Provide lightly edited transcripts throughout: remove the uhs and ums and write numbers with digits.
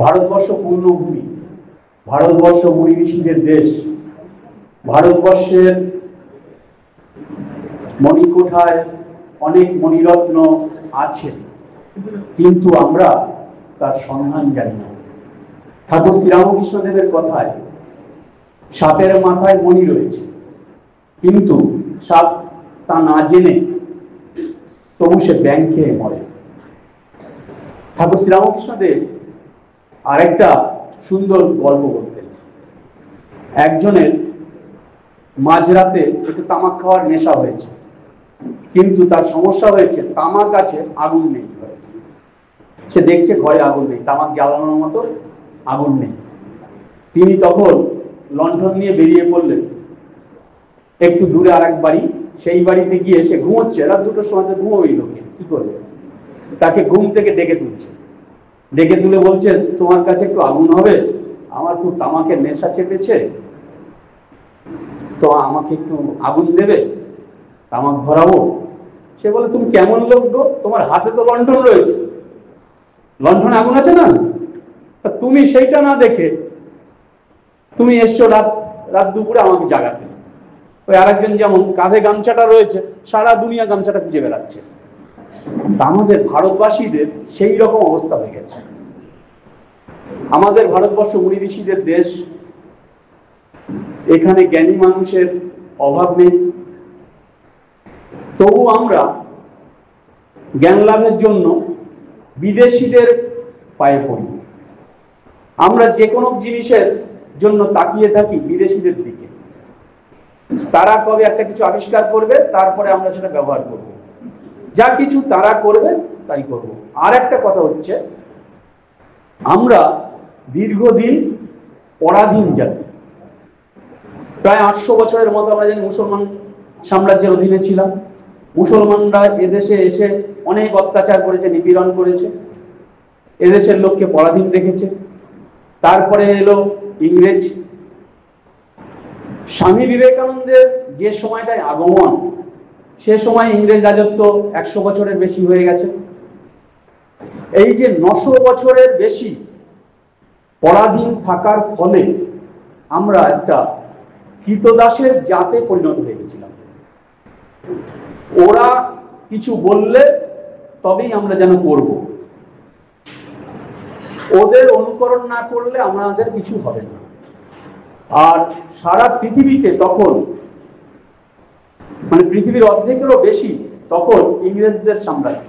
ভারতবর্ষ পূর্ণভূমি, ভারতবর্ষ মুনি ঋষিদের দেশ। ভারতবর্ষের মণিকোঠায় অনেক মণিরত্ন আছে, কিন্তু আমরা তার সন্ধান জানি না। ঠাকুর শ্রীরামকৃষ্ণদেবের কথায় সাপের মাথায় মণি রয়েছে, কিন্তু সাপ তা না জেনে তবু সে ব্যাঙ খেয়ে মরে। ঠাকুর শ্রীরামকৃষ্ণদেব আরেকটা সুন্দর গল্প বলতেন। একজনের মাঝরাতে একটু তামাক খাওয়ার নেশা হয়েছে, কিন্তু তার সমস্যা হয়েছে তামাক আছে, আগুন নেই ঘরে। সে দেখছে ঘরে আগুন নেই, তামাক জ্বালানোর মতো আগুন নেই। তিনি তখন লণ্ঠন নিয়ে বেরিয়ে পড়লেন একটু দূরে আর এক বাড়ি। সেই বাড়িতে গিয়ে সে ঘুমোচ্ছে, রাত 2টোর সময় ঘুমোই লোকে, কি করবে? তাকে ঘুম থেকে ডেকে তুলছে, ডেকে তুলে বলছে, তোমার কাছে একটু আগুন হবে? আমার খুব তামাকের নেশা চেপেছে, তো আমাকে একটু আগুন দেবে, তামাক ধরাবো। সে বলে, তুমি কেমন লোক গো, তোমার হাতে তো লণ্ঠন রয়েছে, লণ্ঠনে আগুন আছে না, তুমি সেইটা না দেখে তুমি এসছো রাত দুপুরে আমাকে জাগাতে। ওই আরেকজন যেমন কাঁধে গামছাটা রয়েছে, সারা দুনিয়া গামছাটা খুঁজে বেড়াচ্ছে। আমাদের ভারতবাসীদের সেই রকম অবস্থা হয়ে গেছে। আমাদের ভারতবর্ষ মুনি ঋষিদের দেশ, এখানে জ্ঞানী মানুষের অভাব নেই, তবু আমরা জ্ঞান লাভের জন্য বিদেশিদের পায়ে পড়ি। আমরা যে কোনো জিনিসের জন্য তাকিয়ে থাকি বিদেশিদের দিকে। তারা কবে একটা কিছু আবিষ্কার করবে, তারপরে আমরা সেটা ব্যবহার করব। যা কিছু তারা করবে তাই করব। আর একটা কথা হচ্ছে, আমরা দীর্ঘদিন পরাধীন জাতি। প্রায় 800 বছরের মতো আমরা জানি মুসলমান সাম্রাজ্যের অধীনে ছিলাম। মুসলমানরা এদেশে এসে অনেক অত্যাচার করেছে, নিপীড়ন করেছে, এদেশের লোককে পরাধীন রেখেছে। তারপরে এলো ইংরেজ। স্বামী বিবেকানন্দের যে সময়টায় আগমন, সে সময় ইংরেজ রাজত্ব 100 বছরের বেশি হয়ে গেছে। এই যে 900 বছরের বেশি পরাধীন থাকার ফলে আমরা একটা কৃতদাসের জাতে পরিণত হয়ে গেছিলাম। ওরা কিছু বললে তবেই আমরা যেন করব, ওদের অনুকরণ না করলে আমাদের কিছু হবে না। আর সারা পৃথিবীতে তখন, মানে পৃথিবীর অর্ধেকেরও বেশি তখন ইংরেজদের সাম্রাজ্য।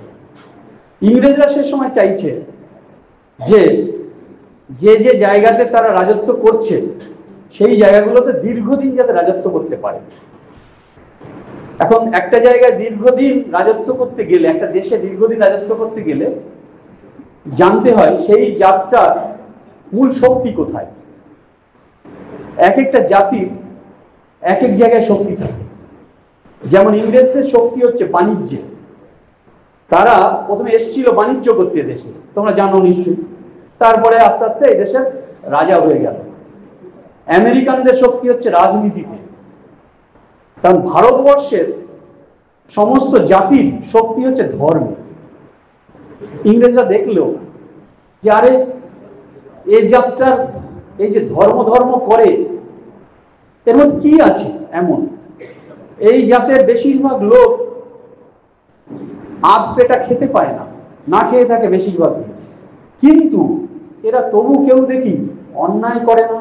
ইংরেজরা সে সময় চাইছে যে যে যে জায়গাতে তারা রাজত্ব করছে সেই জায়গাগুলোতে দীর্ঘদিন যাতে রাজত্ব করতে পারে। এখন একটা জায়গায় দীর্ঘদিন রাজত্ব করতে গেলে, একটা দেশে দীর্ঘদিন রাজত্ব করতে গেলে জানতে হয় সেই জাতটার মূল শক্তি কোথায়। এক একটা জাতির এক এক জায়গায় শক্তি থাকে। যেমন ইংরেজদের শক্তি হচ্ছে বাণিজ্যে। তারা প্রথমে এসেছিল বাণিজ্য করতে দেশে, তোমরা জানো নিশ্চয়ই। তারপরে আস্তে আস্তে এই দেশের রাজা হয়ে গেল। আমেরিকানদের শক্তি হচ্ছে রাজনীতিতে। কারণ ভারতবর্ষের সমস্ত জাতির শক্তি হচ্ছে ধর্ম। ইংরেজরা দেখলো যে আরে এই জাতটার এই যে ধর্ম ধর্ম করে, এর মধ্যে কি আছে এমন? এই জাতের বেশিরভাগ লোক আধ পেটা খেতে পায় না, না খেয়ে থাকে বেশিরভাগ, কিন্তু এরা তবু কেউ দেখি অন্যায় করে না।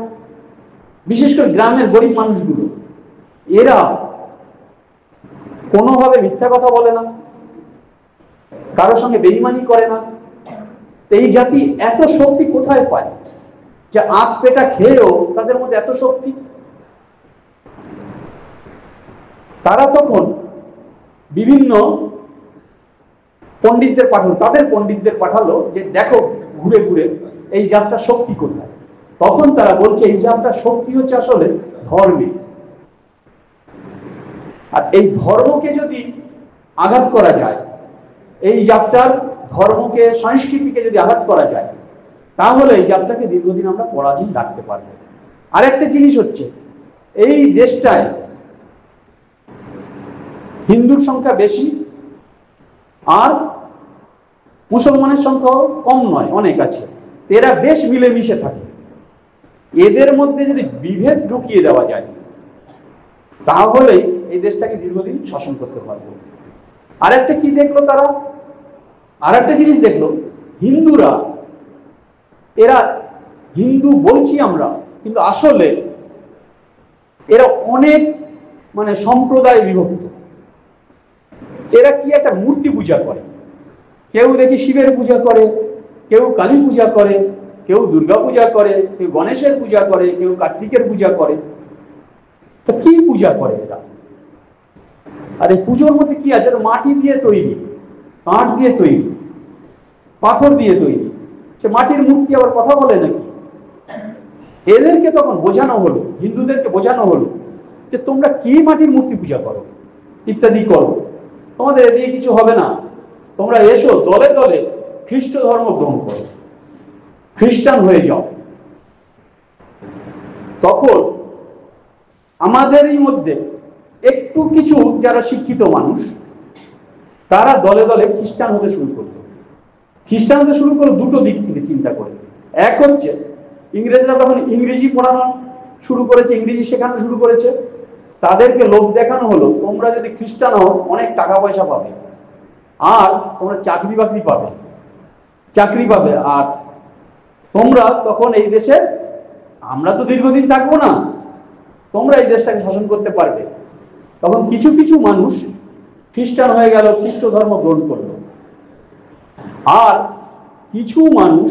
বিশেষ করে গ্রামের গরিব মানুষগুলো, এরা কোনোভাবে মিথ্যা কথা বলে না, কারোর সঙ্গে বেইমানি করে না। এই জাতি এত শক্তি কোথায় পায় যে আধ পেটা খেয়েও তাদের মধ্যে এত শক্তি? তারা তখন বিভিন্ন পণ্ডিতদের পাঠালো, তাদের পণ্ডিতদের পাঠালো যে দেখো ঘুরে ঘুরে এই জাতটার শক্তি কোথায়। তখন তারা বলছে এই জাতটার শক্তি হচ্ছে আসলে ধর্মে। আর এই ধর্মকে যদি আঘাত করা যায়, এই জাতটার ধর্মকে, সংস্কৃতিকে যদি আঘাত করা যায়, তাহলে এই জাতটাকে দীর্ঘদিন আমরা পরাধীন রাখতে পারবো। আরেকটা জিনিস হচ্ছে, এই দেশটায় হিন্দুর সংখ্যা বেশি আর মুসলমানের সংখ্যাও কম নয়, অনেক আছে। এরা বেশ মিলেমিশে থাকে। এদের মধ্যে যদি বিভেদ ঢুকিয়ে দেওয়া যায় তাহলে এই দেশটাকে দীর্ঘদিন শাসন করতে পারবে। আরেকটা কি দেখলো তারা, আরেকটা জিনিস দেখলো, হিন্দুরা, এরা হিন্দু বলছি আমরা, কিন্তু আসলে এরা অনেক সম্প্রদায় বিভক্ত। এরা কি একটা মূর্তি পূজা করে, কেউ দেখি শিবের পূজা করে, কেউ কালী পূজা করে, কেউ দুর্গা পূজা করে, কেউ গণেশের পূজা করে, কেউ কার্তিকের পূজা করে। তো কি পূজা করে এরা? আর এই পুজোর মধ্যে কি আছে? মাটি দিয়ে তৈরি, কাঠ দিয়ে তৈরি, পাথর দিয়ে তৈরি। সে মাটির মূর্তি আবার কথা বলে নাকি? এদেরকে তখন বোঝানো হলো, হিন্দুদেরকে বোঝানো হলো যে তোমরা কি মাটির মূর্তি পূজা করো ইত্যাদি করো, তোমাদের এদিকে কিছু হবে না, তোমরা এসো দলে দলে খ্রিস্ট ধর্ম গ্রহণ করো, খ্রিস্টান হয়ে যাও। তখন আমাদেরই মধ্যে একটু কিছু যারা শিক্ষিত মানুষ তারা দলে দলে খ্রিস্টান হতে শুরু করলো। খ্রিস্টান হতে শুরু করলো দুটো দিক থেকে চিন্তা করে। এক হচ্ছে ইংরেজরা তখন ইংরেজি পড়ানো শুরু করেছে, ইংরেজি শেখানো শুরু করেছে। তাদেরকে লোভ দেখানো হলো তোমরা যদি খ্রিস্টান হও অনেক টাকা পয়সা পাবে, আর তোমরা চাকরি বাকরি পাবে, চাকরি পাবে, আর তোমরা তখন এই দেশে, আমরা তো দীর্ঘদিন থাকবো না, তোমরা এই দেশটাকে শাসন করতে পারবে। তখন কিছু কিছু মানুষ খ্রিস্টান হয়ে গেল, খ্রিস্ট ধর্ম গ্রহণ করলো। আর কিছু মানুষ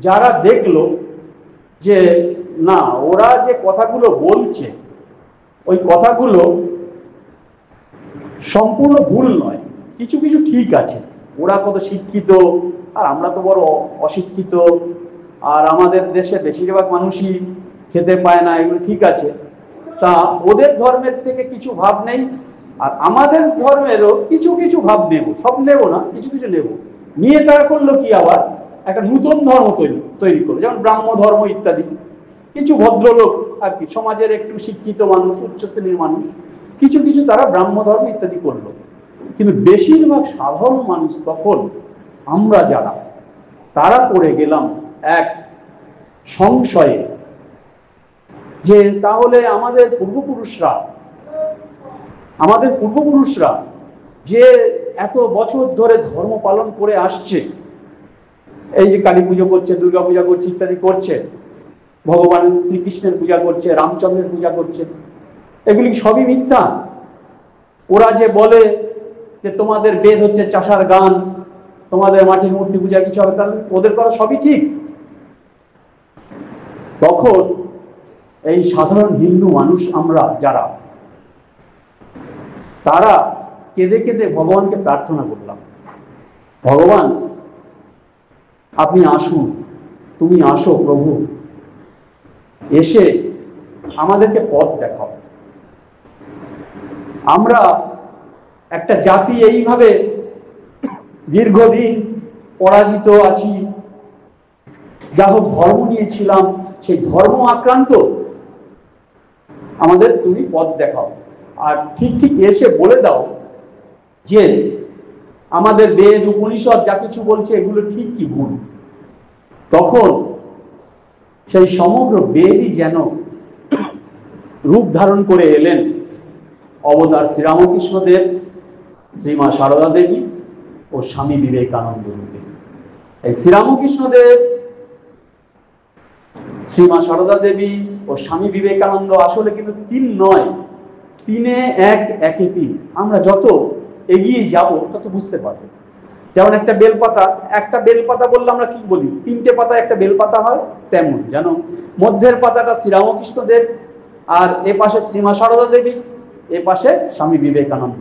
যারা দেখলো যে না, ওরা যে কথাগুলো বলছে ওই কথাগুলো সম্পূর্ণ ভুল নয়, কিছু কিছু ঠিক আছে, ওরা কত শিক্ষিত আর আমরা তো বড় অশিক্ষিত, আর আমাদের দেশে বেশিরভাগ মানুষই খেতে পায় না, এগুলো ঠিক আছে, তা ওদের ধর্মের থেকে কিছু ভাব নেই আর আমাদের ধর্মেরও কিছু কিছু ভাব নেব, সব নেব না, কিছু কিছু নেব। নিয়ে তারা করলো কি, আবার একটা নতুন ধর্ম তৈরি করলো, যেমন ব্রাহ্ম ধর্ম ইত্যাদি। কিছু ভদ্রলোক আর কি, সমাজের একটু শিক্ষিত মানুষ, উচ্চ শ্রেণীর মানুষ, কিছু কিছু তারা ব্রাহ্ম ধর্ম ইত্যাদি করলো। কিন্তু বেশিরভাগ সাধারণ মানুষ তখন আমরা যারা, তারা পড়ে গেলাম এক সংশয়ে যে তাহলে আমাদের পূর্বপুরুষরা যে এত বছর ধরে ধর্ম পালন করে আসছে, এই যে কালী পুজো করছে, দুর্গা পূজা করছে ইত্যাদি করছে, ভগবান শ্রীকৃষ্ণের পূজা করছে, রামচন্দ্রের পূজা করছে, এগুলি সবই মিথ্যা। ওরা যে বলে যে তোমাদের বেদ হচ্ছে চাষার গান, তোমাদের মাটির মূর্তি পূজা কিছু হবে, তাহলে ওদের কথা সবই ঠিক। তখন এই সাধারণ হিন্দু মানুষ আমরা যারা, তারা কেঁদে কেঁদে ভগবানকে প্রার্থনা করলাম, ভগবান আপনি আসুন, তুমি আসো প্রভু, এসে আমাদেরকে পথ দেখাও। আমরা একটা জাতি এইভাবে দীর্ঘদিন পরাজিত আছি, যা হোক ধর্ম নিয়েছিলাম, সেই ধর্ম আক্রান্ত, আমাদের তুমি পথ দেখাও। আর ঠিক ঠিক এসে বলে দাও যে আমাদের বেদ উপনিষদ যা কিছু বলছে এগুলো ঠিক কি ভুল। তখন সেই সমগ্র বেদই যেন রূপ ধারণ করে এলেন অবতার শ্রীরামকৃষ্ণদেব, শ্রীমা সারদা দেবী ও স্বামী বিবেকানন্দ রূপে। এই শ্রীরামকৃষ্ণদেব, শ্রীমা সারদা দেবী ও স্বামী বিবেকানন্দ আসলে কিন্তু তিন নয়, তিনে এক, একে তিন। আমরা যত এগিয়ে যাব তত বুঝতে পারবো। যেমন একটা বেলপাতা বললে আমরা কি বলি, তিনটে পাতা একটা বেলপাতা হয়, তেমন যেন মধ্যের পাতাটা শ্রীরামকৃষ্ণদেব, আর এ পাশে শ্রীমা সারদা দেবী, এ পাশে স্বামী বিবেকানন্দ।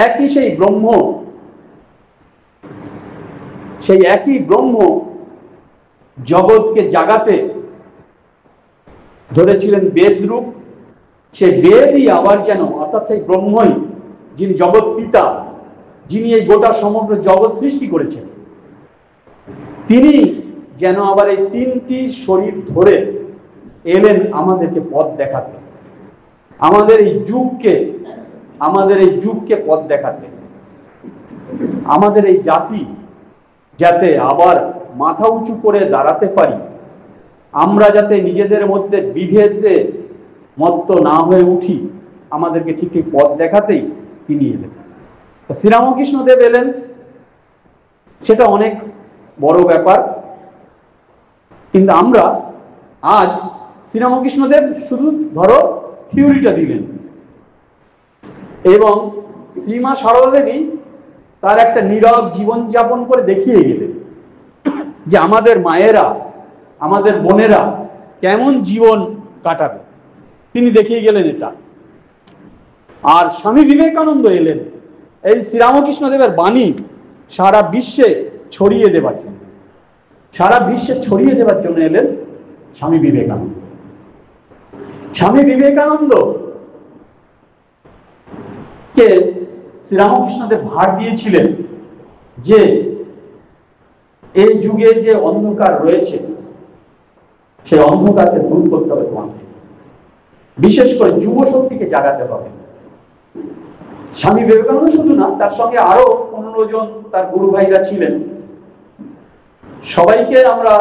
একই সেই ব্রহ্ম, সেই একই ব্রহ্ম জগৎকে জাগাতে ধরেছিলেন বেদ রূপ। সেই বেদই আবার যেন, অর্থাৎ সেই ব্রহ্মই যিনি জগৎ পিতা, যিনি এই গোটা সমগ্র জগৎ সৃষ্টি করেছেন, তিনি যেন আবার এই তিনটি শরীর ধরে এলেন আমাদেরকে পথ দেখাতে, আমাদের এই যুগকে পথ দেখাতে, আমাদের এই জাতি যাতে আবার মাথা উঁচু করে দাঁড়াতে পারি, আমরা যাতে নিজেদের মধ্যে বিভেদে মত্ত না হয়ে উঠি, আমাদেরকে ঠিক এই পথ দেখাতেই তিনি এলেন। শ্রীরামকৃষ্ণদেব এলেন, সেটা অনেক বড় ব্যাপার। কিন্তু আমরা আজ শ্রীরামকৃষ্ণদেব শুধু ধরো থিওরিটা দিলেন, এবং শ্রীমা সারদা দেবী তার একটা নীরব জীবনযাপন করে দেখিয়ে গেলেন যে আমাদের মায়েরা, আমাদের বোনেরা কেমন জীবন কাটাবে, তিনি দেখিয়ে গেলেন এটা। আর স্বামী বিবেকানন্দ এলেন এই শ্রীরামকৃষ্ণদেবের বাণী সারা বিশ্বে ছড়িয়ে দেবার জন্য, সারা বিশ্বে ছড়িয়ে দেবার জন্য এলেন স্বামী বিবেকানন্দ। স্বামী বিবেকানন্দ কে শ্রীরামকৃষ্ণদেব ভার দিয়েছিলেন যে এই যুগে যে অন্ধকার রয়েছে সেই অন্ধকারকে দূর করতে হবে তোমাকে, বিশেষ করে যুব শক্তিকে জাগাতে হবে। স্বামী বিবেকানন্দ শুধু না, তার সঙ্গে আরো 15 জন তার গুরু ভাইরা ছিলেন। সবাইকে আমরা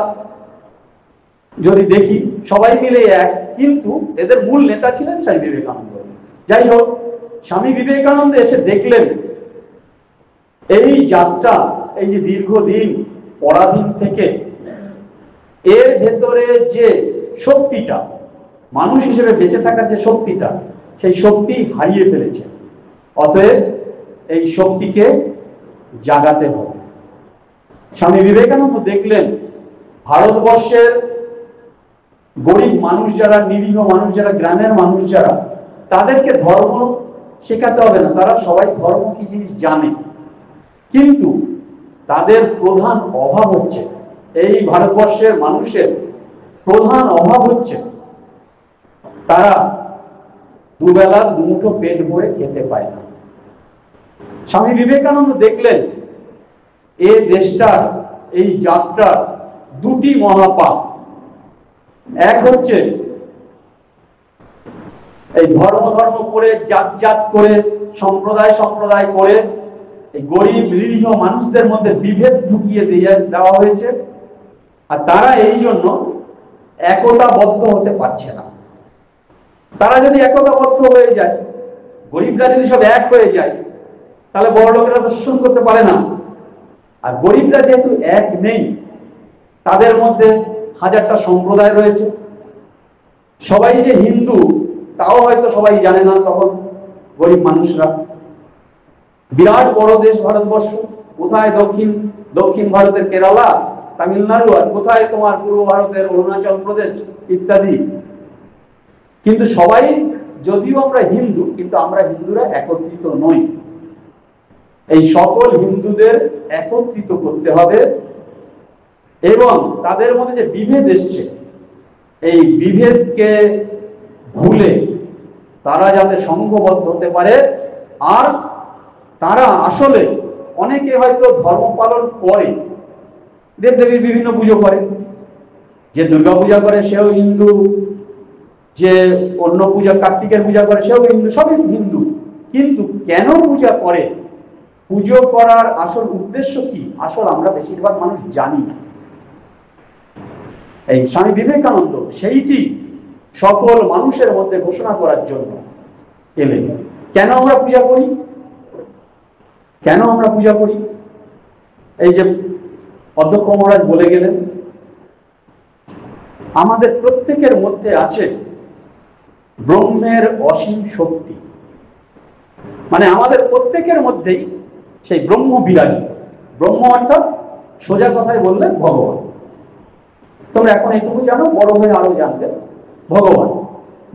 যদি দেখি সবাই মিলে এক, কিন্তু এদের মূল নেতা ছিলেন স্বামী বিবেকানন্দ। যাই হোক, স্বামী বিবেকানন্দ এসে দেখলেন এই যাত্রা, এই যে দীর্ঘদিন পরাধীন থেকে এর ভেতরে যে শক্তিটা, মানুষ হিসেবে বেঁচে থাকার যে শক্তিটা, সেই শক্তি হারিয়ে ফেলেছে। অতএব এই শক্তিকে জাগাতে হবে। স্বামী বিবেকানন্দ দেখলেন ভারতবর্ষের গরিব মানুষ যারা, নিরীহ মানুষ যারা, গ্রামের মানুষ যারা, তাদেরকে ধর্ম শেখাতে হবে না, তারা সবাই ধর্ম কি জিনিস জানে, কিন্তু তাদের প্রধান অভাব হচ্ছে, এই ভারতবর্ষের মানুষের প্রধান অভাব হচ্ছে তারা দুবেলা দুমুঠো পেট ভরে খেতে পায় না। স্বামী বিবেকানন্দ দেখলেন এ দেশটার এই যাত্রার দুটি মহাপাপ। এক হচ্ছে এই ধর্ম ধর্ম করে, জাত জাত করে, সম্প্রদায় সম্প্রদায় করে এই গরিব নিরীহ মানুষদের মধ্যে বিভেদ ঢুকিয়ে দেওয়া হয়েছে, আর তারা এই জন্য একতাবদ্ধ হতে পারছে না। তারা যদি একতাবদ্ধ হয়ে যায়, গরিবরা যদি সব এক হয়ে যায়, তাহলে বড় লোকেরা তো শোষণ করতে পারে না। আর গরিবরা যেহেতু এক নেই, তাদের মধ্যে হাজারটা সম্প্রদায় রয়েছে। সবাই যে হিন্দু তাও হয়তো সবাই জানে না তখন গরিব মানুষরা। বিরাট বড় দেশ ভারতবর্ষ, কোথায় দক্ষিণ ভারতের কেরালা, তামিলনাড়ু, আর কোথায় তোমার পূর্ব ভারতের অরুণাচল প্রদেশ ইত্যাদি। কিন্তু সবাই, যদিও আমরা হিন্দু, কিন্তু আমরা হিন্দুরা একত্রিত নই। এই সকল হিন্দুদের একত্রিত করতে হবে, এবং তাদের মধ্যে যে বিভেদ এসছে, এই বিভেদকে ভুলে তারা যাতে সংঘবদ্ধ হতে পারে। আর তারা আসলে, অনেকে হয়তো ধর্ম পালন করে, দেবদেবীর বিভিন্ন পুজো করে, যে দুর্গা পূজা করে সেও হিন্দু, যে অন্য পূজা, কার্তিকের পূজা করে সেও হিন্দু, সবই হিন্দু। কিন্তু কেন পূজা করে, পুজো করার আসল উদ্দেশ্য কি, আসল আমরা বেশিরভাগ মানুষ জানি না। এই স্বামী বিবেকানন্দ সেইটি সকল মানুষের মধ্যে ঘোষণা করার জন্য এলেন। কেন আমরা পূজা করি, কেন আমরা পূজা করি? এই যে অধ্যক্ষ মহারাজ বলে গেলেন, আমাদের প্রত্যেকের মধ্যে আছে ব্রহ্মের অসীম শক্তি। মানে আমাদের প্রত্যেকের মধ্যেই সেই ব্রহ্ম বিরাজিত। ব্রহ্ম অর্থাৎ সোজা কথায় বললে ভগবান। তোমরা এখন এইটুকু জানো, বড় হয়ে আরো জানবে। ভগবান,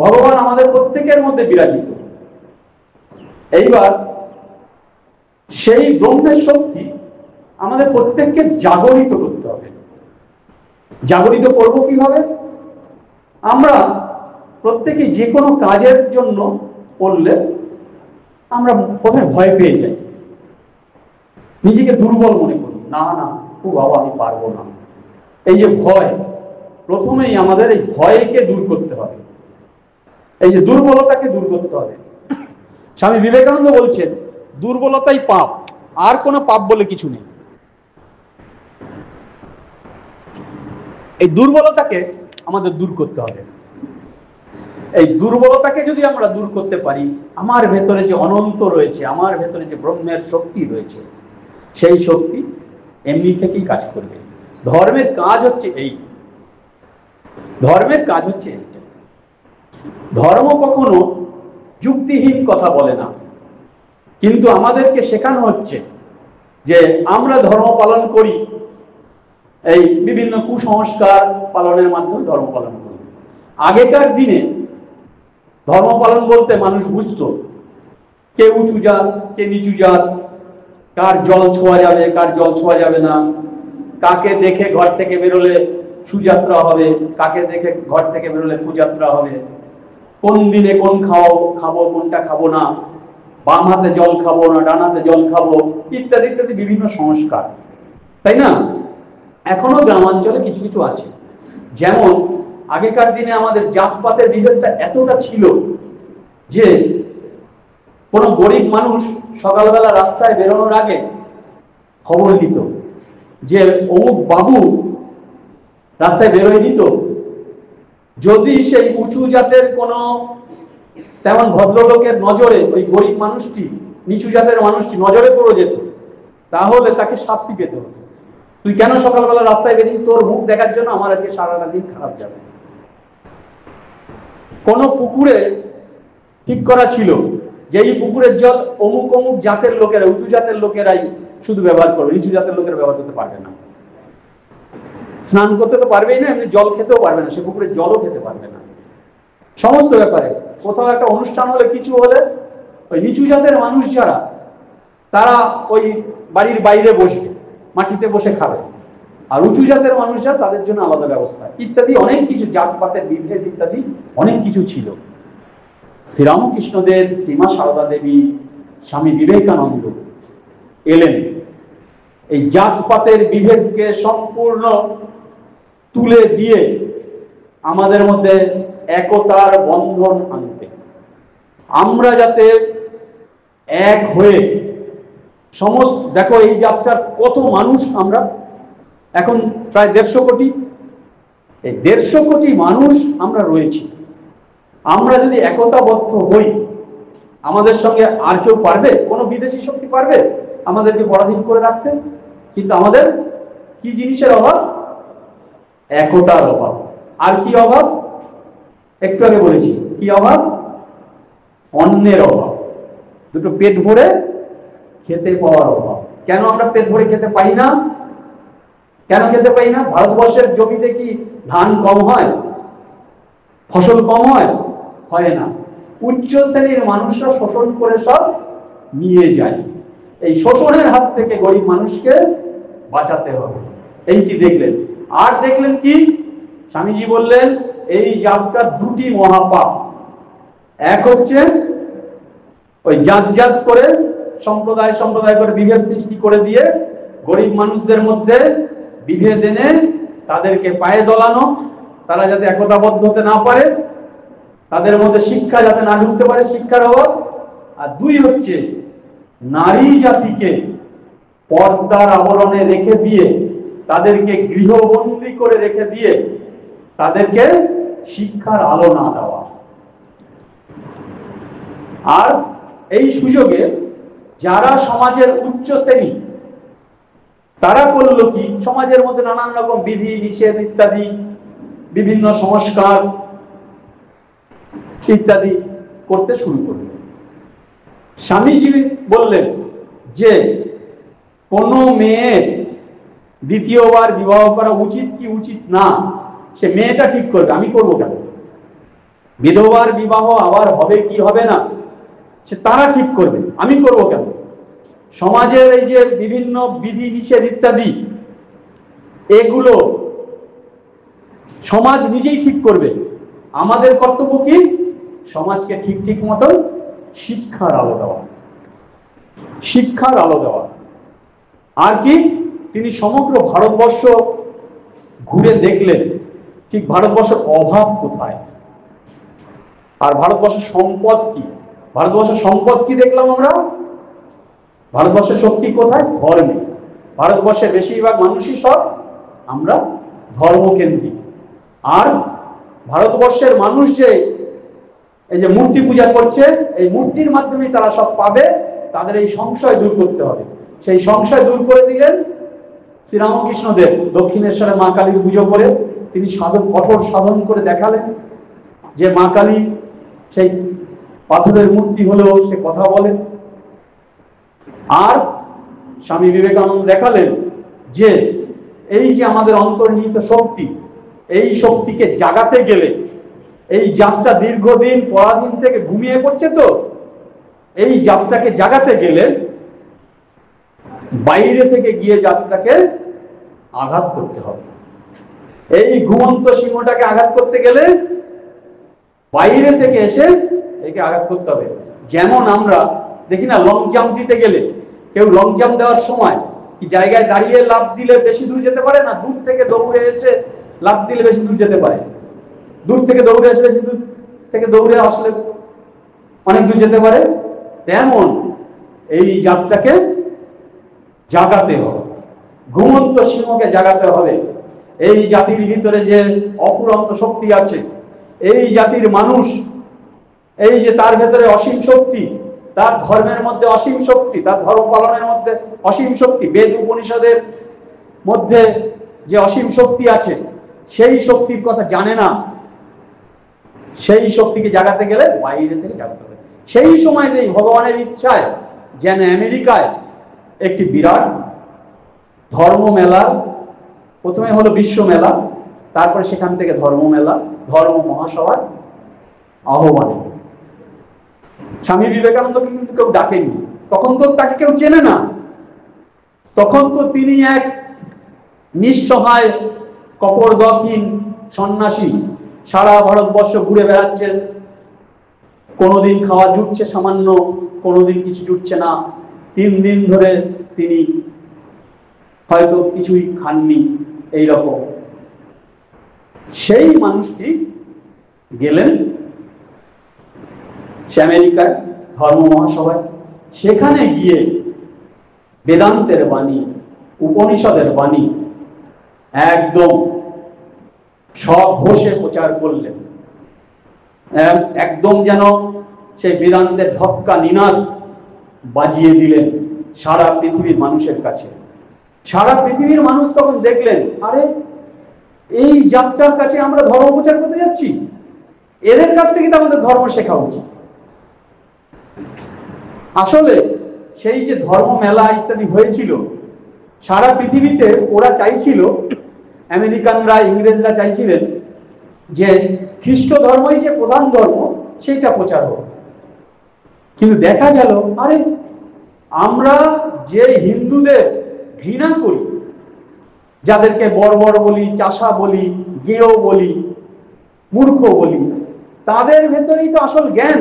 ভগবান আমাদের প্রত্যেকের মধ্যে বিরাজিত। এইবার সেই ব্রহ্মের শক্তি আমাদের প্রত্যেককে জাগরিত করতে হবে। জাগরিত করব কিভাবে? আমরা প্রত্যেকে যে কোনো কাজের জন্য করলে আমরা প্রথমে ভয় পেয়ে যাই, নিজেকে দুর্বল মনে করি, না না ও বাবা আমি পারবো না। এই যে ভয়, প্রথমেই আমাদের এই ভয়কে দূর করতে হবে, এই যে দুর্বলতাকে দূর করতে হবে। স্বামী বিবেকানন্দ বলছেন দুর্বলতাই পাপ, আর কোনো পাপ বলে কিছু নেই। এই দুর্বলতাকে আমাদের দূর করতে হবে। এই দুর্বলতাকে যদি আমরা দূর করতে পারি, আমার ভেতরে যে অনন্ত রয়েছে, আমার ভেতরে যে ব্রহ্মের শক্তি রয়েছে, সেই শক্তি এমনি থেকেই কাজ করবে। ধর্মের কাজ হচ্ছে এই, ধর্মের কাজ হচ্ছে এইটা। ধর্ম কখনো যুক্তিহীন কথা বলে না, কিন্তু আমাদেরকে শেখানো হচ্ছে যে আমরা ধর্ম পালন করি, এই বিভিন্ন কুসংস্কার পালনের মাধ্যমে ধর্ম পালন করি। আগেকার দিনে ধর্ম পালন বলতে মানুষ বুঝতো কে উঁচু জাত, কে নিচু জাত, কার জল ছোঁয়া যাবে, কার জল ছোঁয়া যাবে না, কাকে দেখে ঘর থেকে বেরোলে সুযাত্রা হবে, কাকে দেখে ঘর থেকে বেরোলে কুযাত্রা হবে, কোন দিনে কোন খাবো কোনটা খাবো না, বাম হাতে জল খাবো না ডান হাতে জল খাবো, ইত্যাদি ইত্যাদি বিভিন্ন সংস্কার, তাই না? এখনো গ্রামাঞ্চলে কিছু কিছু আছে। যেমন আগেকার দিনে আমাদের জাতপাতের বিভেদটা এতটা ছিল যে কোনো গরিব মানুষ সকালবেলা রাস্তায় বেরোনোর আগে খবর দিত যে অমুক বাবু রাস্তায় বেরোয় দিত, যদি সেই উঁচু জাতের কোনো তেমন ভদ্রলোকের নজরে ওই গরিব মানুষটি, নিচু জাতের মানুষটি নজরে পড়ে যেত, তাহলে তাকে শাস্তি পেত। তুই কেন সকালবেলা রাস্তায় বেরিয়েছিস? তোর মুখ দেখার জন্য আমার আজকে সারাটা দিন খারাপ যাবে। কোন পুকুরে ঠিক করা ছিল যে এই পুকুরের জল অমুক অমুক জাতের লোকেরা, উঁচু জাতের লোকেরাই শুধু ব্যবহার করবে, নিচু জাতের লোকেরা ব্যবহার করতে পারবে না। স্নান করতে তো পারবেই না, এমনি জল খেতেও পারবে না, সে পুকুরের জলও খেতে পারবে না। সমস্ত ব্যাপারে কোথাও একটা অনুষ্ঠান হলে, কিছু হলে, ওই নিচু জাতের মানুষ যারা, তারা ওই বাড়ির বাইরে বসবে, মাটিতে বসে খাবে, আর উঁচু জাতের মানুষ যারা, তাদের জন্য আলাদা ব্যবস্থা, ইত্যাদি অনেক কিছু, জাতপাতের বিভেদ ইত্যাদি অনেক কিছু ছিল। শ্রীরামকৃষ্ণদেব, শ্রীমা সারদা দেবী, স্বামী বিবেকানন্দ এলেন এই জাতপাতের বিভেদকে সম্পূর্ণ তুলে দিয়ে আমাদের মধ্যে একতার বন্ধন আনতে, আমরা যাতে এক হয়ে সমস্ত, দেখো এই জাতটার কত মানুষ, আমরা এখন প্রায় 150 কোটি, এই 150 কোটি মানুষ আমরা রয়েছি। আমরা যদি একতাবদ্ধ হই, আমাদের সঙ্গে আর কেউ পারবে? কোনো বিদেশি শক্তি পারবে আমাদেরকে পরাধীন করে রাখতে? কিন্তু আমাদের কি জিনিসের অভাব? একতার অভাব। আর কি অভাব? একটু আগে বলেছি, কি অভাব? অন্নের অভাব, দুটো পেট ভরে খেতে পাওয়ার অভাব। কেন আমরা পেট ভরে খেতে পাই না? কেন খেতে পাই না? ভারতবর্ষের জমিতে কি ধান কম হয়, ফসল কম হয়? হয় না। উচ্চ শ্রেণীর মানুষরা শোষণ করে সব নিয়ে যায়। এই শোষণের হাত থেকে গরিব মানুষকে বাঁচাতে হবে, এইটি দেখলেন। আর দেখলেন কি? স্বামীজি বললেন এই জাতটা দুটি মহাপাপ। এক হচ্ছে ওই জাত জাত করে, সম্প্রদায় সম্প্রদায় করে বিভেদ সৃষ্টি করে দিয়ে গরিব মানুষদের মধ্যে বিভেদ এনে তাদেরকে পায়ে দোলানো, তারা যাতে একতাবদ্ধ হতে না পারে, তাদের মধ্যে শিক্ষা যাতে না ঢুকতে পারে, শিক্ষার অভাব। আর দুই হচ্ছে নারী জাতিকে পর্দার আবরণে রেখে দিয়ে, তাদেরকে গৃহবন্দী করে রেখে দিয়ে, তাদেরকে শিক্ষার আলো না দেওয়া। আর এই সুযোগে যারা সমাজের উচ্চ শ্রেণী, তারা করলো কি? সমাজের মধ্যে নানান রকম বিধি নিষেধ ইত্যাদি, বিভিন্ন সংস্কার ইত্যাদি করতে শুরু করল। স্বামীজি বললেন যে কোন মেয়ের দ্বিতীয়বার বিবাহ করা উচিত কি উচিত না, সে মেয়েটা ঠিক করবে, আমি করবো কেন? বিধবার বিবাহ আবার হবে কি হবে না, সে তারা ঠিক করবে, আমি করবো কেন? সমাজের এই যে বিভিন্ন বিধি নিষেধ ইত্যাদি, এগুলো সমাজ নিজেই ঠিক করবে। আমাদের কর্তব্য কি? সমাজকে ঠিক ঠিক মতন শিক্ষার আলো দেওয়া, শিক্ষার আলো দেওয়া। আর কি? তিনি সমগ্র ভারতবর্ষ ঘুরে দেখলেন ঠিক ভারতবর্ষের অভাব কোথায়, আর ভারতবর্ষের সম্পদ কি। ভারতবর্ষের সম্পদ কি দেখলাম আমরা? ভারতবর্ষের শক্তি কোথায়? ধর্মে। ভারতবর্ষের বেশিরভাগ মানুষই সব আমরা ধর্মকেন্দ্রিক। আর ভারতবর্ষের মানুষ যে এই যে মূর্তি পূজা করছে, এই মূর্তির মাধ্যমে তারা সব পাবে, তাদের এই সংশয় দূর করতে হবে। সেই সংশয় দূর করে দিলেন শ্রীরামকৃষ্ণদেব। দক্ষিণেশ্বরে মা কালীর পুজো করে তিনি কঠোর সাধন করে দেখালেন যে মা কালী সেই পাথরের মূর্তি হলেও সে কথা বলে। আর স্বামী বিবেকানন্দ দেখালেন যে এই যে আমাদের অন্তর্নিহিত শক্তি, এই শক্তিকে জাগাতে গেলে, এই জাতটা দীর্ঘদিন পরাধীন থেকে ঘুমিয়ে পড়ছে, তো এই জাতটাকে জাগাতে গেলে বাইরে থেকে গিয়ে জাতটাকে আঘাত করতে হবে। এই ঘুমন্ত সিংহটাকে আঘাত করতে গেলে বাইরে থেকে এসে একে আঘাত করতে হবে। যেমন আমরা দেখি না, লং জাম্প দিতে গেলে কেউ লং জাম্প দেওয়ার সময় কি জায়গায় দাঁড়িয়ে লাফ দিলে বেশি দূর যেতে পারে না, দূর থেকে দৌড়ে এসে লাফ দিলে বেশি দূর যেতে পারে। দূর থেকে দৌড়ে এসে বেশি দূর থেকে দৌড়ে আসলে অনেক দূর যেতে পারে। তেমন এই জাতটাকে জাগাতে হবে, ঘুমন্ত সিংহকে জাগাতে হবে। এই জাতির ভিতরে যে অফুরন্ত শক্তি আছে, এই জাতির মানুষ, এই যে তার ভেতরে অসীম শক্তি, তার ধর্মের মধ্যে অসীম শক্তি, তার ধর্ম পালনের মধ্যে অসীম শক্তি, বেদ উপনিষদের মধ্যে যে অসীম শক্তি আছে, সেই শক্তির কথা জানে না। সেই শক্তিকে জাগাতে গেলে বাইরে থেকে জাগাতে হবে। সেই সময় এই ভগবানের ইচ্ছায় যেন আমেরিকায় একটি বিরাট ধর্ম মেলা, প্রথমে হলো বিশ্ব মেলা, তারপরে সেখান থেকে ধর্ম মেলা, ধর্ম মহাসভার আহ্বানে। স্বামী বিবেকানন্দকে কিন্তু কেউ ডাকেনি, তখন তো তাকে কেউ চেনে না। তখন তো তিনি এক নিঃসহায় কপরদহীন সন্ন্যাসী, সারা ভারতবর্ষ ঘুরে বেড়াচ্ছেন। কোনোদিন খাওয়া জুটছে সামান্য, কোনোদিন কিছু জুটছে না। 3 দিন ধরে তিনি হয়তো কিছুই খাননি, এইরকম। সেই মানুষটি গেলেন আমেরিকায় ধর্ম মহাসভায়। সেখানে গিয়ে বেদান্তের বাণী, উপনিষদের বাণী একদম সব ঘোষে প্রচার করলেন। একদম যেন সেই বেদান্তের ঢক্কা নিনাদ বাজিয়ে দিলেন সারা পৃথিবীর মানুষের কাছে। সারা পৃথিবীর মানুষ তখন দেখলেন, আরে এই জাতটার কাছে আমরা ধর্ম প্রচার করতে যাচ্ছি, এদের কাছ থেকে তো আমাদের ধর্ম শেখা উচিত। আসলে সেই যে ধর্ম মেলা ইত্যাদি হয়েছিল সারা পৃথিবীতে, ওরা চাইছিল, আমেরিকানরা, ইংরেজরা চাইছিলেন যে খ্রিস্ট ধর্মই যে প্রধান ধর্ম সেইটা প্রচার হোক। কিন্তু দেখা গেল, আরে আমরা যে হিন্দুদের ঘৃণা করি, যাদেরকে বর্বর বলি, চাষা বলি, গেয় বলি, মূর্খ বলি, তাদের ভেতরেই তো আসল জ্ঞান।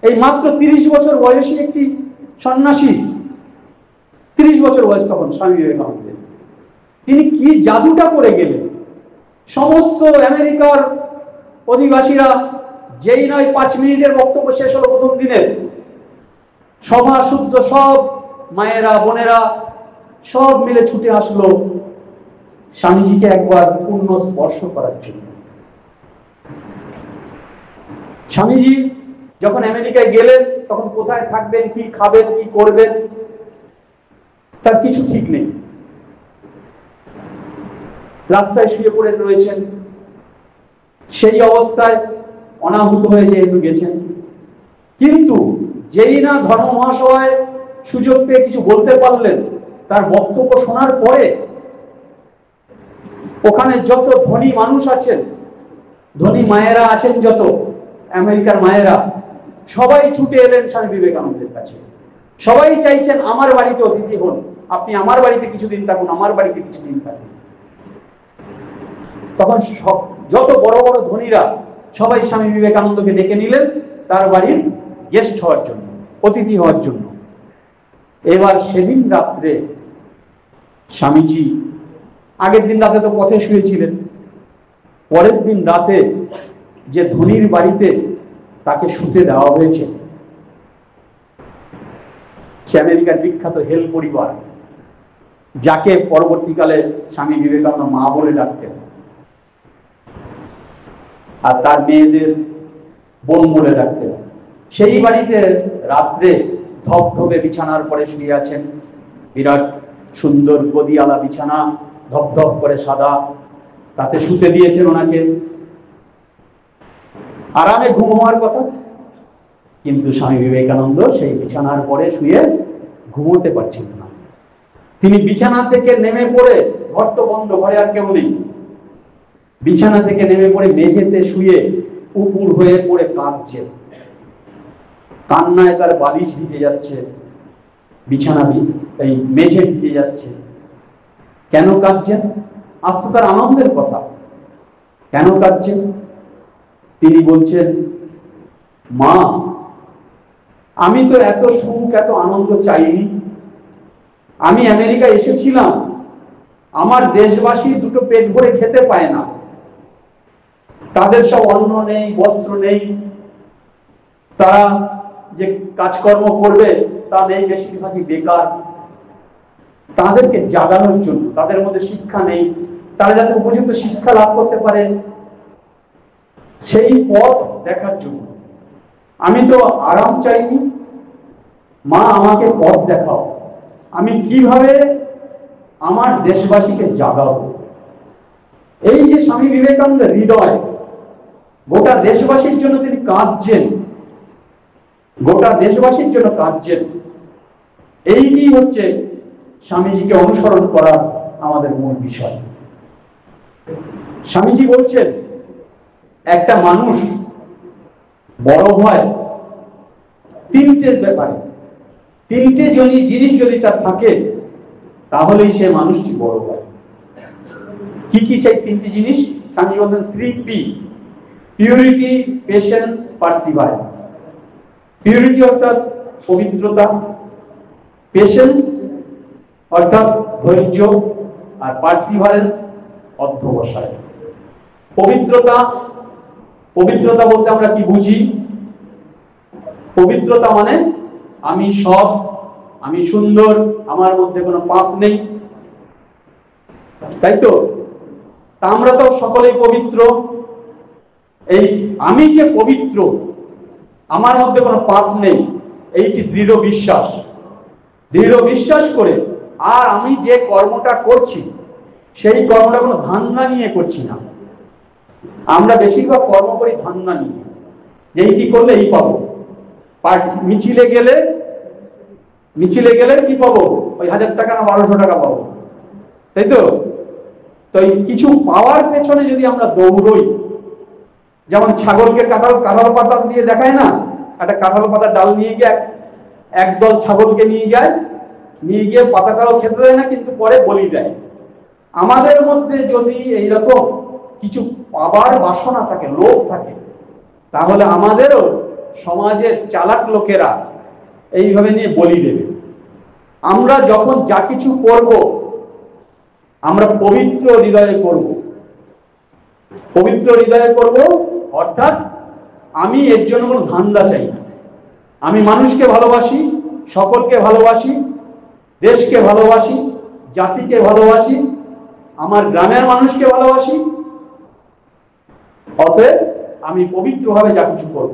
এই মাত্র 30 বছর বয়সী একটি সন্ন্যাসী, 30 বছর বয়স তখন স্বামী বিবেকানন্দের, তিনি কি জাদুটা করে গেলেন। সমস্ত আমেরিকার অধিবাসীরা, যেই নয় 5 মিনিটের বক্তব্য শেষ হলো প্রথম দিনের, সভা শুদ্ধ সব মায়েরা, বোনেরা সব মিলে ছুটে আসলো স্বামীজিকে একবার পূর্ণ স্পর্শ করার জন্য। স্বামীজি যখন আমেরিকায় গেলেন, তখন কোথায় থাকবেন, কি খাবেন, কি করবেন, তার কিছু ঠিক নেই। রাস্তায় শুয়ে পড়ে রয়েছেন। সেই অবস্থায় অনাহুত হয়ে যেহেতু গেছেন, কিন্তু যেই না ধর্ম মহাসভায় সুযোগ পেয়ে কিছু বলতে পারলেন, তার বক্তব্য শোনার পরে ওখানে যত ধনী মানুষ আছেন, ধনী মায়েরা আছেন, যত আমেরিকার মায়েরা, সবাই ছুটে এলেন স্বামী বিবেকানন্দের কাছে। সবাই চাইছেন আমার বাড়িতে অতিথি হন, আপনি আমার বাড়িতে কিছুদিন থাকুন, আমার বাড়িতে কিছুদিন থাকুন। তখন যত বড় বড় ধনীরা সবাই স্বামী বিবেকানন্দকে ডেকে নিলেন তার বাড়ির গেস্ট হওয়ার জন্য, অতিথি হওয়ার জন্য। এবার সেদিন রাত্রে স্বামীজি, আগের দিন রাতে তো পথে শুয়েছিলেন, পরের দিন রাতে যে ধনীর বাড়িতে তাকে শুতে দেওয়া হয়েছে, সে আমেরিকার বিখ্যাত হেল পরিবার, যাকে পরবর্তীকালে স্বামী বিবেকানন্দ মা বলে ডাকতেন, আর তার মেয়েদের বোন বলে ডাকতেন। সেই বাড়িতে রাত্রে ধপধপে বিছানার পরে শুয়ে আছেন, বিরাট সুন্দর গদিয়ালা বিছানা, ধপধপ করে সাদা, তাতে শুতে দিয়েছেন ওনাকে, আরামে ঘুম হওয়ার কথা। কিন্তু স্বামী বিবেকানন্দ সেই বিছানার পরে শুয়ে ঘুমোতে পারছেন না। তিনি বিছানা থেকে নেমে পড়ে, ঘর তো বন্ধ, ঘরে আর কেউ নেই, বিছানা থেকে নেমে পড়ে মেঝেতে শুয়ে উপুর হয়ে পড়ে কাঁদছেন। কান্নায় তার বালিশ ভিজে যাচ্ছে, বিছানা এই মেঝে ভিজে যাচ্ছে। কেন কাঁদছেন? আজ তো তার আনন্দের কথা। কেন কাঁদছেন? তিনি বলছেন, মা, আমি তো এত সুখ এত আনন্দ চাইনি। আমি আমেরিকায় এসেছিলাম, আমার দেশবাসী দুটো পেট ভরে খেতে পায় না, তাদের সব অন্ন নেই, বস্ত্র নেই, তারা যে কাজকর্ম করবে তা নেই, বেশিরভাগই বেকার। তাদেরকে জাগানোর জন্য, তাদের মধ্যে শিক্ষা নেই, তারা যাতে উপযুক্ত শিক্ষা লাভ করতে পারে, সেই পথ দেখার জন্য আমি তো আরাম চাইনি। মা, আমাকে পথ দেখাও, আমি কিভাবে আমার দেশবাসীকে জাগাবো। এই যে স্বামী বিবেকানন্দের হৃদয়, গোটা দেশবাসীর জন্য তিনি কাঁদছেন, গোটা দেশবাসীর জন্য কাঁদছেন। এইটি হচ্ছে স্বামীজিকে অনুসরণ করার আমাদের মূল বিষয়। স্বামীজি বলছেন, একটা মানুষ বড় হয় তিনটে ব্যাপারে, তিনটে জিনিস যদি তার থাকে তাহলেই সে মানুষটি বড় হয়। কি কি সেই তিনটি জিনিস? স্বামী বলছেন 3P: purity, patience, perseverance. Purity অর্থাৎ পবিত্রতা, পেশেন্স অর্থাৎ ধৈর্য, আর পার্সিভারেন্স অধ্যবসায়। পবিত্রতা, পবিত্রতা বলতে আমরা কি বুঝি? পবিত্রতা মানে আমি সৎ, আমি সুন্দর, আমার মধ্যে কোনো পাপ নেই, তাই তো? তা আমরা তো সকলেই পবিত্র। এই আমি যে পবিত্র, আমার মধ্যে কোনো পাপ নেই, এইটি দৃঢ় বিশ্বাস। দৃঢ় বিশ্বাস করে, আর আমি যে কর্মটা করছি সেই কর্মটা কোনো ধান্দা নিয়ে করছি না। আমরা বেশিরভাগ কর্ম করি ধান্দা নিয়ে, যে এইটি করলে এই পাবো। মিছিলে গেলে কি পাবো? ওই 1000 টাকা না 1200 টাকা পাবো, তাই তো? তো এই কিছু পাওয়ার পেছনে যদি আমরা দৌড়ই, যেমন ছাগলকে কাঁঠাল পাতা দিয়ে দেখায় না, একটা কাঁঠাল পাতা ডাল নিয়ে গিয়ে একদল ছাগলকে নিয়ে যায়, নিয়ে গিয়ে পাতাটাও খেতে দেয় না, কিন্তু পরে বলি দেয়। আমাদের মধ্যে যদি এইরকম কিছু পাবার বাসনা থাকে, লোভ থাকে, তাহলে আমাদেরও সমাজের চালাক লোকেরা এইভাবে নিয়ে বলি দেবে। আমরা যখন যা কিছু করব, আমরা পবিত্র হৃদয়ে করব। পবিত্র হৃদয়ে করব অর্থাৎ আমি এর জন্য কোনো ধান্দা চাই না। আমি মানুষকে ভালোবাসি, সকলকে ভালোবাসি, দেশকে ভালোবাসি, জাতিকে ভালোবাসি, আমার গ্রামের মানুষকে ভালোবাসি। অতএব আমি পবিত্রভাবে যা কিছু করব।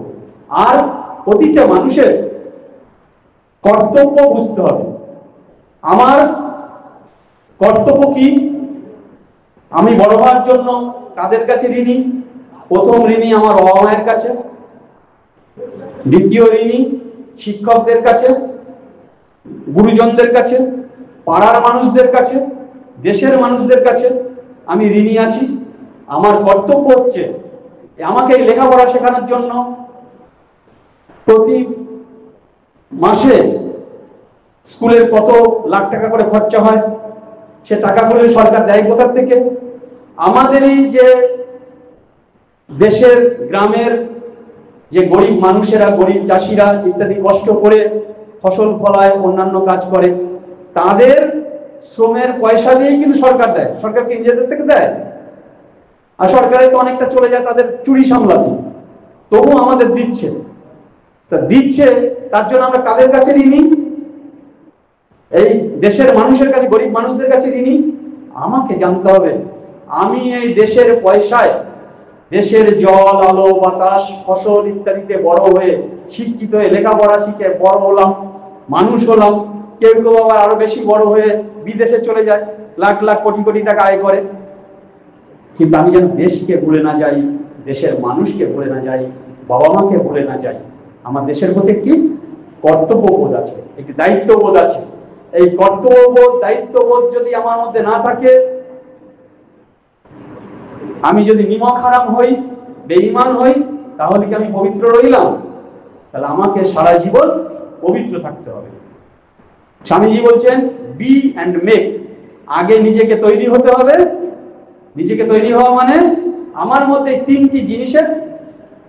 আর প্রতিটা মানুষের কর্তব্য বুঝতে হবে। আমার কর্তব্য কি? আমি বড় হওয়ার জন্য কাদের কাছে ঋণী? প্রথম ঋণী আমার বাবা মায়ের কাছে, দ্বিতীয় ঋণী শিক্ষকদের কাছে, গুরুজনদের কাছে, পাড়ার মানুষদের কাছে, দেশের মানুষদের কাছে আমি ঋণী আছি। আমার কর্তব্য হচ্ছে আমাকে লেখাপড়া শেখানোর জন্য প্রতি মাসে স্কুলের কত লাখ টাকা করে খরচা হয়, সে টাকাগুলো সরকার দেয় কোথা থেকে? আমাদেরই যে দেশের গ্রামের যে গরিব মানুষেরা, গরিব চাষিরা ইত্যাদি কষ্ট করে ফসল ফলায়, অন্যান্য কাজ করে, তাদের শ্রমের পয়সা দিয়েই কিন্তু সরকার দেয়। সরকারকে নিজেদের থেকে দেয়, আর সরকারের তো অনেকটা চলে যায় তাদের চুরি সামলাতে, তবু আমাদের দিচ্ছে। তা দিচ্ছে, তার জন্য আমরা কাদের কাছে ঋণী? এই দেশের মানুষের কাছে, গরিব মানুষদের কাছে ঋণী। আমাকে জানতে হবে আমি এই দেশের পয়সায় দেশের জল, আলো, বাতাস, ফসল ইত্যাদিতে বড় হয়ে, শিক্ষিত হয়ে, লেখাপড়া শিখে বড় হলাম, মানুষ হলাম। কেউ কেউ আবার আরো বেশি বড় হয়ে বিদেশে চলে যায়, লাখ লাখ কোটি কোটি টাকা আয় করে। কিন্তু আমি যেন দেশকে ভুলে না যাই, দেশের মানুষকে ভুলে না যাই, বাবা মাকে ভুলে না যাই। আমার দেশের প্রতি একটি কর্তব্যবোধ আছে, একটি দায়িত্ববোধ আছে। এই কর্তব্যবোধ, দায়িত্ববোধ যদি আমার মধ্যে না থাকে, আমি যদি নিমক হারাম হই, বেঈমান হই, তাহলে কি আমি পবিত্র রইলাম? তাহলে আমাকে সারা জীবন পবিত্র থাকতে হবে। স্বামীজি বলছেন বি অ্যান্ড মেক। আগে নিজেকে তৈরি হতে হবে। নিজেকে তৈরি হওয়া মানে আমার মধ্যে তিনটি জিনিসের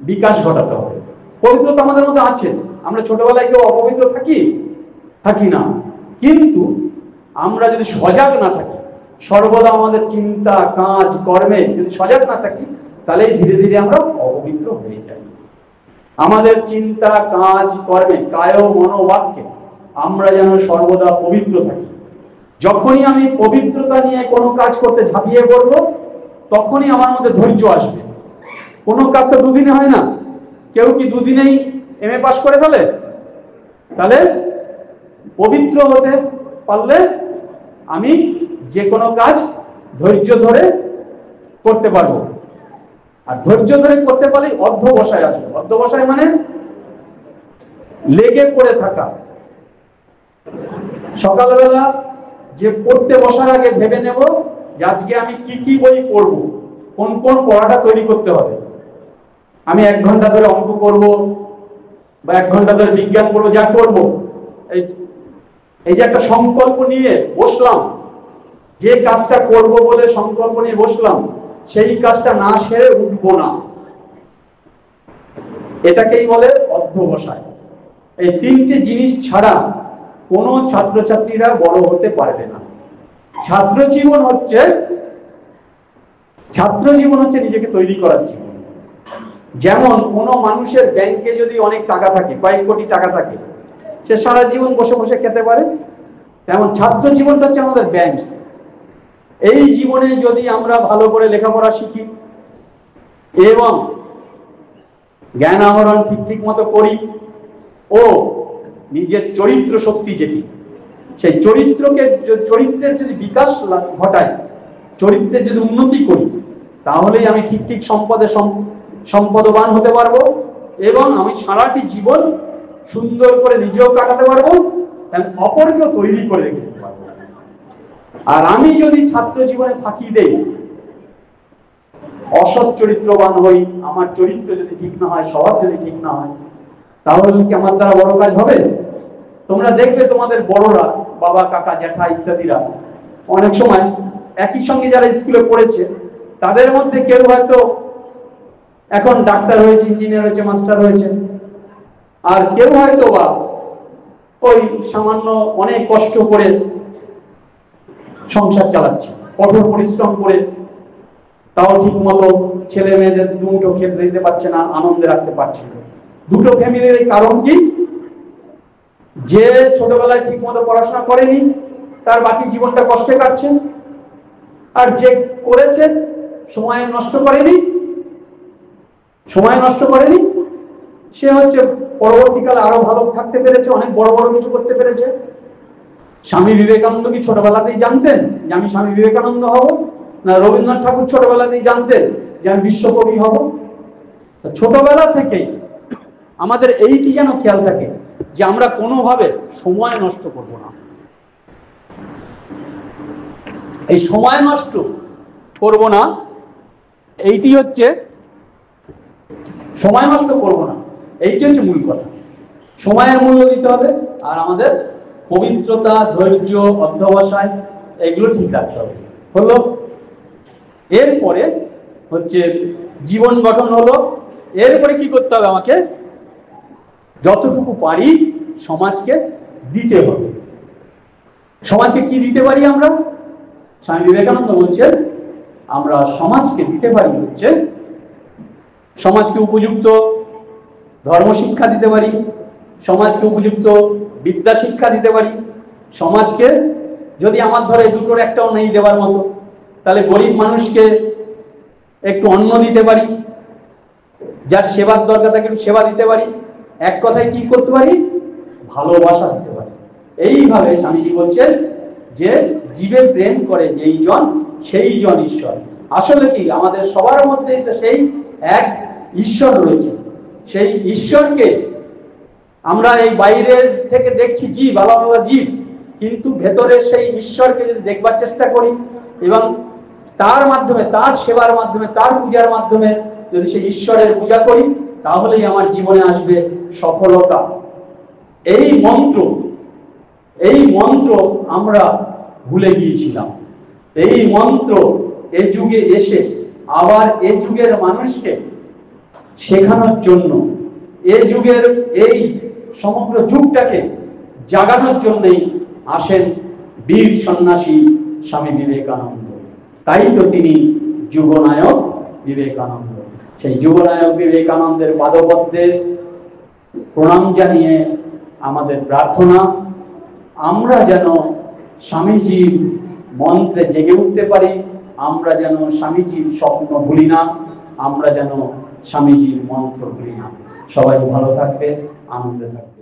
বিকাশ ঘটাতে হবে। পবিত্রতা আমাদের মধ্যে আছে। আমরা ছোটবেলায় কেউ অপবিত্র থাকি না। কিন্তু আমরা যদি সজাগ না থাকি, সর্বদা আমাদের চিন্তা, কাজ, কর্মে যদি সজাগ না থাকি, তাহলে ধীরে ধীরে আমরা অপবিত্র হয়ে যাই। আমাদের চিন্তা, কাজ, কর্মে, কায়, মনোবাক্যে আমরা যেন সর্বদা পবিত্র থাকি। যখনই আমি পবিত্রতা নিয়ে কোনো কাজ করতে ঝাঁপিয়ে পড়ব, তখনই আমার মধ্যে ধৈর্য আসবে। কোনো কাজ তো দুদিনে হয় না। কেউ কি দুদিনেই এমএ পাস করে ফেলে? তাহলে পবিত্র হতে পারলে আমি যে কোনো কাজ ধৈর্য ধরে করতে পারবো। আর ধৈর্য ধরে করতে পারলে অধ্যবসায় আসবে। অধ্যবসায় মানে লেগে পড়ে থাকা। সকালবেলা যে পড়তে বসার আগে ভেবে নেব যে আজকে আমি কি কি বই পড়ব, কোন কোন পড়াটা তৈরি করতে হবে। আমি 1 ঘন্টা ধরে অঙ্ক করব বা 1 ঘন্টা ধরে বিজ্ঞান পড়বো, যা করবো, এই যে একটা সংকল্প নিয়ে বসলাম, যে কাজটা করব বলে সংকল্প নিয়ে বসলাম, সেই কাজটা না সেরে উঠবো না, এটাকেই বলে অধ্যবসায়। এই তিনটে জিনিস ছাড়া কোনো ছাত্রছাত্রীরা বড় হতে পারবে না। ছাত্র জীবন হচ্ছে নিজেকে তৈরি করার জীবন। যেমন কোনো মানুষের ব্যাংকে যদি অনেক টাকা থাকে, কয়েক কোটি টাকা থাকে, সে সারা জীবন বসে বসে খেতে পারে। তেমন ছাত্র জীবনটা হচ্ছে আমাদের ব্যাংক। এই জীবনে যদি আমরা ভালো করে লেখাপড়া শিখি এবং জ্ঞান আহরণ ঠিক মতো করি ও নিজের চরিত্র শক্তি যেটি, সেই চরিত্রের যদি বিকাশ ঘটায়, চরিত্রের যদি উন্নতি করি, তাহলেই আমি ঠিক সম্পদবান হতে পারবো এবং আমি সারাটি জীবন সুন্দর করে নিজেও কাটাতে পারবো এবং অপরকেও তৈরি করে রেখে দিতে পারবো। আর আমি যদি ছাত্র জীবনে ফাঁকি দেই, অসৎ চরিত্রবান হই, আমার চরিত্র যদি ঠিক না হয়, স্বভাব যদি ঠিক না হয়, তাহলে কি আমার দ্বারা বড় কাজ হবে? তোমরা দেখবে তোমাদের বড়রা, বাবা, কাকা, জ্যাঠা ইত্যাদিরা, অনেক সময় একই সঙ্গে যারা স্কুলে পড়েছে, তাদের মধ্যে কেউ হয়তো এখন ডাক্তার হয়েছে, ইঞ্জিনিয়ার হয়েছে, মাস্টার হয়েছে, আর কেউ হয়তো বা ওই সামান্য অনেক কষ্ট করে সংসার চালাচ্ছে, কঠোর পরিশ্রম করে, তাও ঠিক মতো ছেলে মেয়েদের দুটো ক্ষেত্রে দিতে পারছে না, আনন্দে রাখতে পারছে না। দুটো ফ্যামিলির এই কারণ কি? যে ছোটবেলায় ঠিক মতো পড়াশোনা করেনি, তার বাকি জীবনটা কষ্টে কাটছে, আর যে করেছে সময় নষ্ট করেনি, সে হচ্ছে পরবর্তীকালে আরো ভালো থাকতে পেরেছে, অনেক বড় বড় কিছু করতে পেরেছে। স্বামী বিবেকানন্দ কি ছোটবেলাতেই জানতেন যে আমি স্বামী বিবেকানন্দ হব? না রবীন্দ্রনাথ ঠাকুর ছোটবেলাতেই জানতেন যে আমি বিশ্বকবি হব? ছোটবেলা থেকেই আমাদের এইটি যেন খেয়াল থাকে যে আমরা কোনোভাবে সময় নষ্ট করব না। এই সময় নষ্ট করব না, এইটি হচ্ছে সময় নষ্ট করব না, এইটি হচ্ছে মূল কথা। সময়ের মূল্য দিতে হবে, আর আমাদের পবিত্রতা, ধৈর্য, অধ্যবসায় এগুলো ঠিক রাখতে হবে। হলো, এরপরে হচ্ছে জীবন গঠন হলো। এরপরে কি করতে হবে? আমাকে যতটুকু পারি সমাজকে দিতে হবে। সমাজকে কি দিতে পারি আমরা? স্বামী বিবেকানন্দ বলছেন আমরা সমাজকে দিতে পারি হচ্ছে, সমাজকে উপযুক্ত ধর্ম শিক্ষা দিতে পারি, সমাজকে উপযুক্ত বিদ্যা শিক্ষা দিতে পারি, সমাজকে যদি আমার ধরে দুটোর একটাও নেই দেওয়ার মতো, তাহলে গরিব মানুষকে একটু অন্ন দিতে পারি, যার সেবার দরকার তাকে একটু সেবা দিতে পারি, এক কথায় কি করতে পারি, ভালোবাসা দিতে পারি। এইভাবে স্বামীজি বলছেন যে জীবে প্রেম করে যেই জন সেই জন ঈশ্বর। আসলে কি আমাদের সবার মধ্যে সেই এক ঈশ্বর রয়েছে। সেই ঈশ্বরকে আমরা এই বাইরের থেকে দেখছি জীব, আলাদা আলাদা জীব, কিন্তু ভেতরে সেই ঈশ্বরকে যদি দেখবার চেষ্টা করি এবং তার মাধ্যমে, তার সেবার মাধ্যমে, তার পূজার মাধ্যমে যদি সেই ঈশ্বরের পূজা করি, তাহলেই আমার জীবনে আসবে সফলতা। এই মন্ত্র আমরা ভুলে গিয়েছিলাম। এই মন্ত্র এ যুগে এসে আবার এ যুগের মানুষকে শেখানোর জন্য, এ যুগের এই সমগ্র যুগটাকে জাগানোর জন্যই আসেন বীর সন্ন্যাসী স্বামী বিবেকানন্দ। তাই তো তিনি যুগনায়ক বিবেকানন্দ। সেই যুগনায়ক বিবেকানন্দের পাদপদ্মে প্রণাম জানিয়ে আমাদের প্রার্থনা, আমরা যেন স্বামীজির মন্ত্রে জেগে উঠতে পারি, আমরা যেন স্বামীজির স্বপ্ন ভুলি না, আমরা যেন স্বামীজির মন্ত্র ভুলি না। সবাই ভালো থাকবে, আনন্দে থাকবে।